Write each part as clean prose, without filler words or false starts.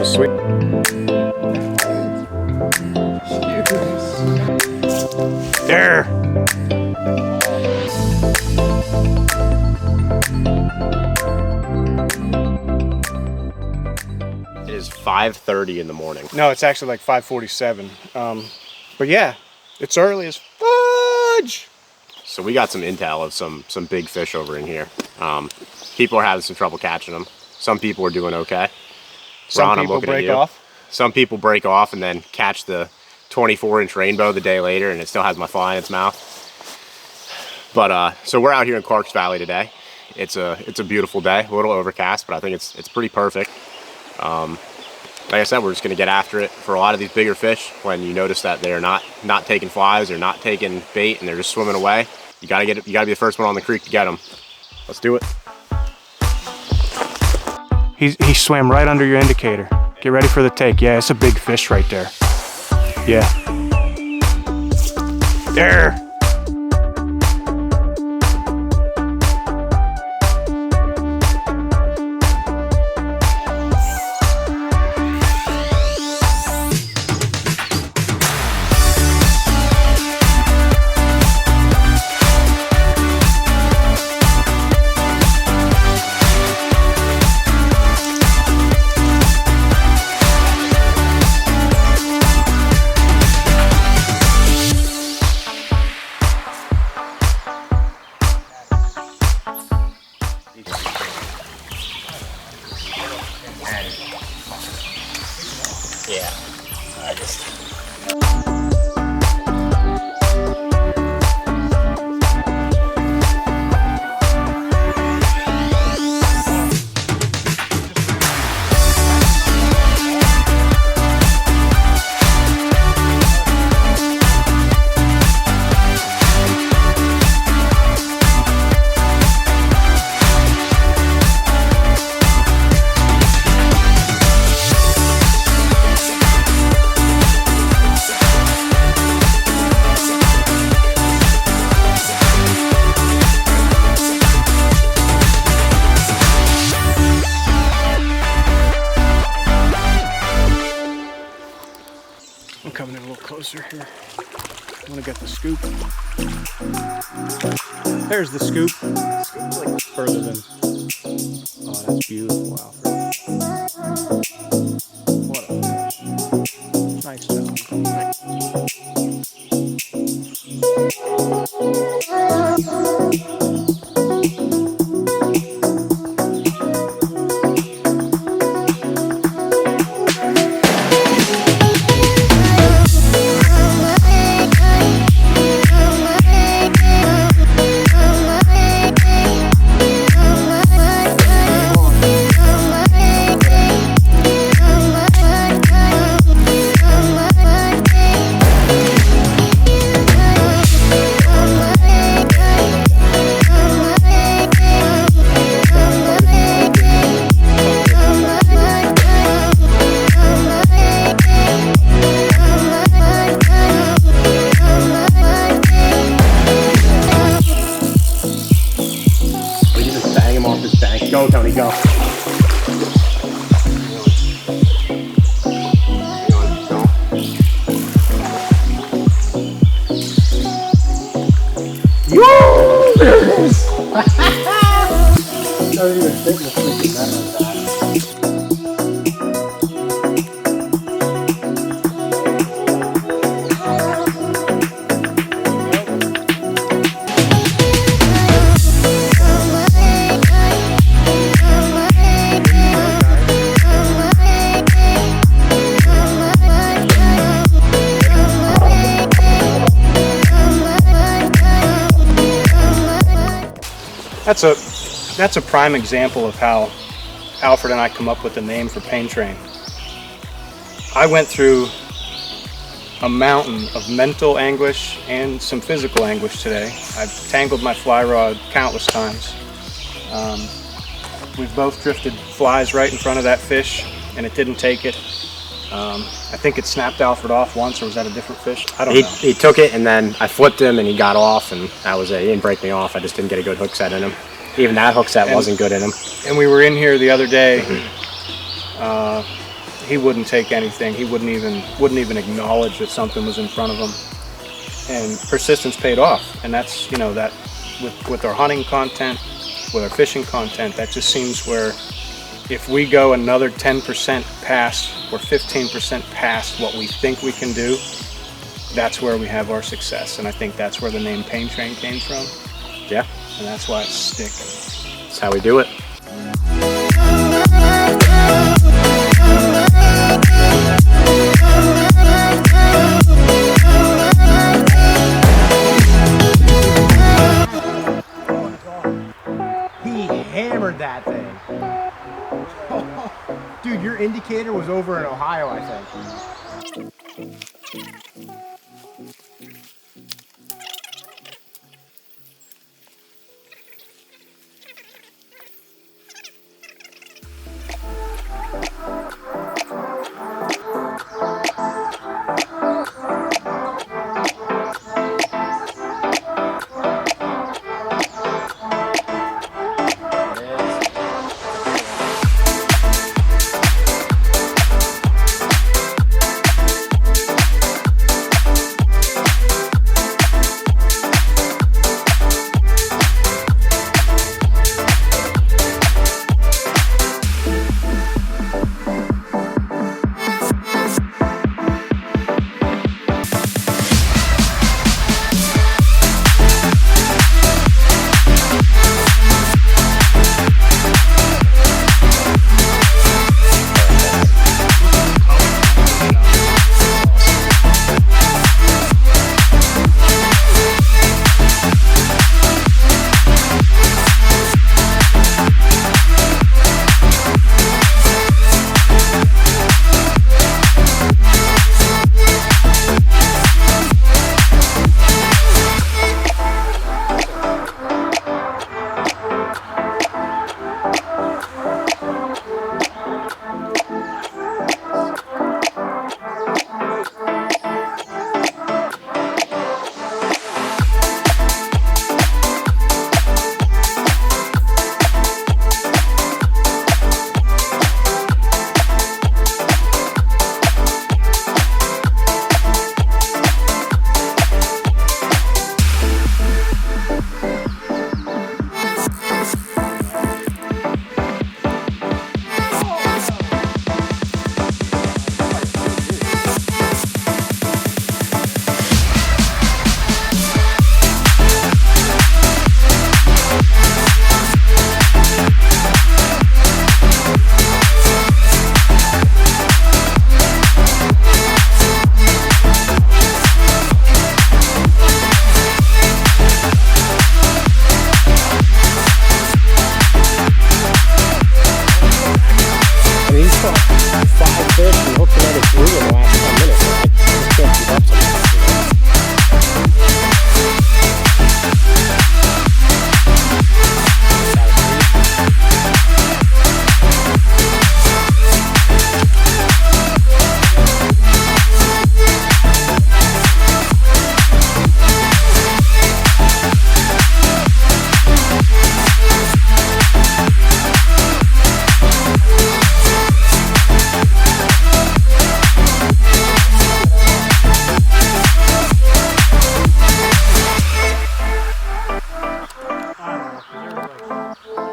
sweet. There. It is 5:30 in the morning. No, it's actually like 5:47. But yeah, it's early as fudge. So we got some intel of some big fish over in here. People are having some trouble catching them. Some people are doing okay. Some people break off. Some people break off and then catch the 24-inch rainbow the day later, and it still has my fly in its mouth. But so we're out here in Clarks Valley today. It's a beautiful day, a little overcast, but I think it's pretty perfect. Like I said, we're just gonna get after it for a lot of these bigger fish. When you notice that they're not taking flies or not taking bait and they're just swimming away, you gotta be the first one on the creek to get them. Let's do it. He swam right under your indicator. Get ready for the take. Yeah, it's a big fish right there. Yeah. There. Yeah. I'm coming in a little closer here. I want to get the scoop. There's the scoop. Scoop's like further than. Oh, that's beautiful, Alfred. What a fish. Nice job. Go, Tony, go. Yo! There it is! Don't even fit in the freaking net like that. That's a prime example of how Alfred and I come up with the name for Pain Train. I went through a mountain of mental anguish and some physical anguish today. I've tangled my fly rod countless times. We've both drifted flies right in front of that fish and it didn't take it. I think it snapped Alfred off once, or was that a different fish? I don't know. He took it and then I flipped him and he got off, and that was it. He didn't break me off. I just didn't get a good hook set in him. Even that hook set wasn't good in him. And we were in here the other day. he wouldn't take anything. He wouldn't even acknowledge that something was in front of him. And persistence paid off. And that's, you know, that with our hunting content, with our fishing content, that just seems where if we go another 10% past or 15% past what we think we can do, that's where we have our success. And I think that's where the name Pain Train came from. Yeah, And that's why it's stick. that's how we do it. He hammered that thing. Dude, your indicator was over in Ohio, I think.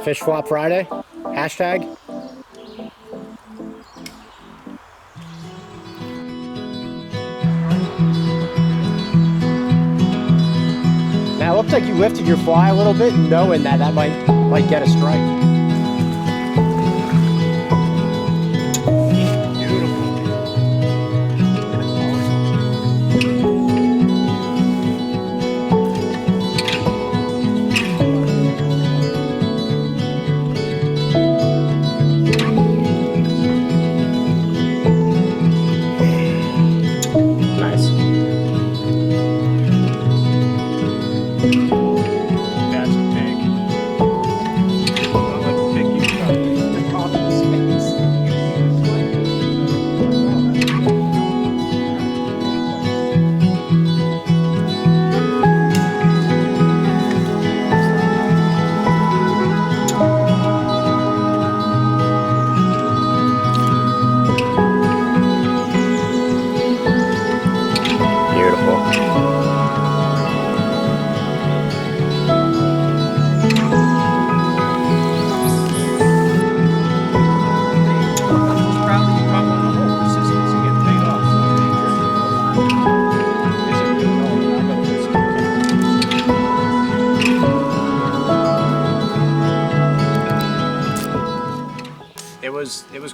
Fish Flop Friday, hashtag. Now it looks like you lifted your fly a little bit, knowing that that might get a strike.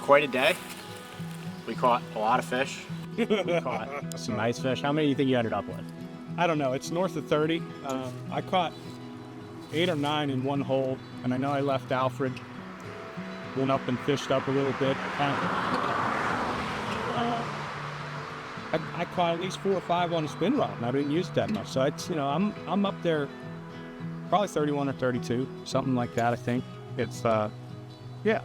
quite a day. We caught a lot of fish. We caught some nice fish. How many do you think you ended up with? I don't know. It's north of 30. I caught 8 or 9 in one hole, and I know I left Alfred. Went up and fished up a little bit. I caught at least 4 or 5 on a spin rod, and I didn't use it that much. So it's, you know, I'm up there, probably 31 or 32, something like that. I think it's yeah.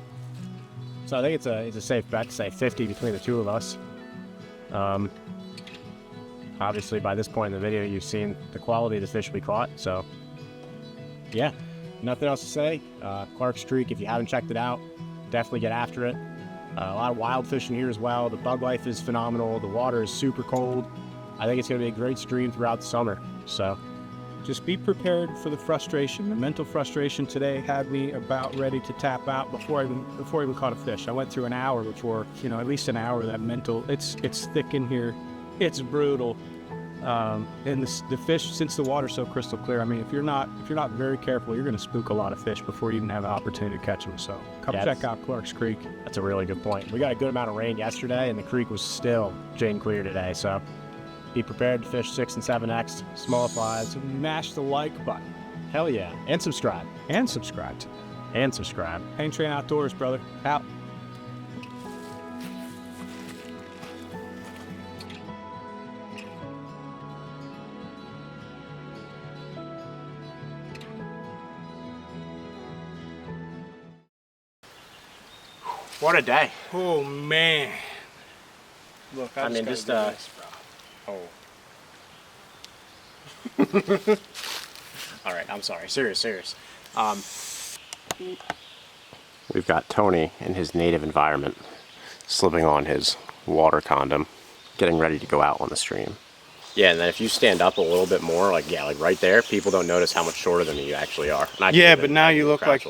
So I think it's a safe bet to say 50 between the two of us. Obviously, by this point in the video, you've seen the quality of the fish we caught. So yeah, nothing else to say. Clark's Creek, if you haven't checked it out, definitely get after it. A lot of wild fishing here as well. The bug life is phenomenal. The water is super cold. I think it's going to be a great stream throughout the summer. So just be prepared for the frustration. The mental frustration today had me about ready to tap out before I even caught a fish. I went through an hour before, you know, at least an hour of that mental. It's thick in here. It's brutal. And the fish, since the water's so crystal clear, I mean, if you're not very careful, you're going to spook a lot of fish before you even have an opportunity to catch them. So come check out Clark's Creek. That's a really good point. We got a good amount of rain yesterday, and the creek was still jane clear today. So be prepared to fish 6 and 7X, small flies. Mash the like button. Hell yeah. And subscribe. And subscribe. And subscribe. Pain Train Outdoors, brother. Out. What a day. Oh, man. Look, I mean, just, oh. All right, I'm sorry. Serious. We've got Tony in his native environment, slipping on his water condom, getting ready to go out on the stream. Yeah, and then if you stand up a little bit more, like right there, people don't notice how much shorter than you actually are. Yeah, but now you look like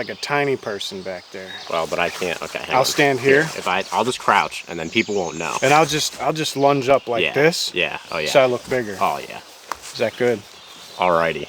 a tiny person back there. Well, but I can't. Okay, hang I'll on. stand here. I'll just crouch, and then people won't know. And I'll just lunge up like this. Yeah. Oh yeah. So I look bigger. Oh yeah. Is that good? Alrighty.